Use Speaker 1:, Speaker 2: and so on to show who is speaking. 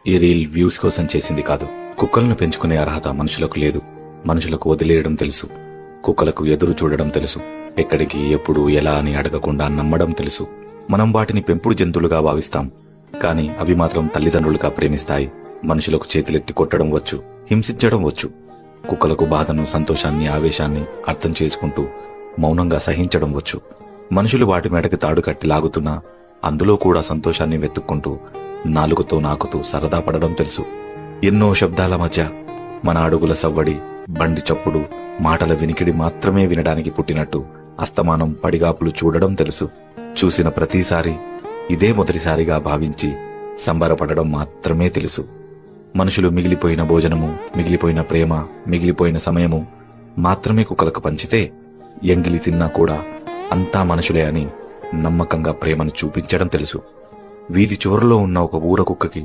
Speaker 1: ఈ reel views కోసం చేసింది కాదు. కుక్కలను పెంచుకునే అర్హత మనుషులకు లేదు. మనుషులకు వదిలేయడం తెలుసు. కుక్కలకు ఎదురు చూడడం తెలుసు. ఎక్కడికి, ఎప్పుడు, ఎలా అని అడగకుండా నమ్మడం తెలుసు. మనం వాటిని పెంపుడు జంతువులుగా భావిస్తాం, కానీ అవి మాత్రం తల్లిదండ్రులుగా ప్రేమిస్తాయి. మనుషులకు చేతులెత్తి కొట్టడం వచ్చు, హింసించడం వచ్చు. కుక్కలకు బాధను, సంతోషాన్ని, ఆవేశాన్ని అర్థం చేసుకుంటూ మౌనంగా సహించడం వచ్చు. మనుషులు వాటి మెడకి తాడు కట్టి లాగుతున్నా అందులో కూడా సంతోషాన్ని వెతుక్కుంటూ నాలుగుతో నాకుతూ సరదా పడడం తెలుసు. ఎన్నో శబ్దాల మధ్య మన అడుగుల సవ్వడి, బండి చప్పుడు, మాటల వినికిడి మాత్రమే వినడానికి పుట్టినట్టు అస్తమానం పడిగాపులు చూడడం తెలుసు. చూసిన ప్రతిసారి ఇదే మొదటిసారిగా భావించి సంబరపడడం మాత్రమే తెలుసు. మనుషులు మిగిలిపోయిన భోజనము, మిగిలిపోయిన ప్రేమ, మిగిలిపోయిన సమయము మాత్రమే కుక్కలకు పంచితే ఎంగిలి తిన్నా కూడా అంతా మనుషులే అని నమ్మకంగా ప్రేమను చూపించడం తెలుసు. వీధి చివరలో ఉన్న ఒక ఊర కుక్కకి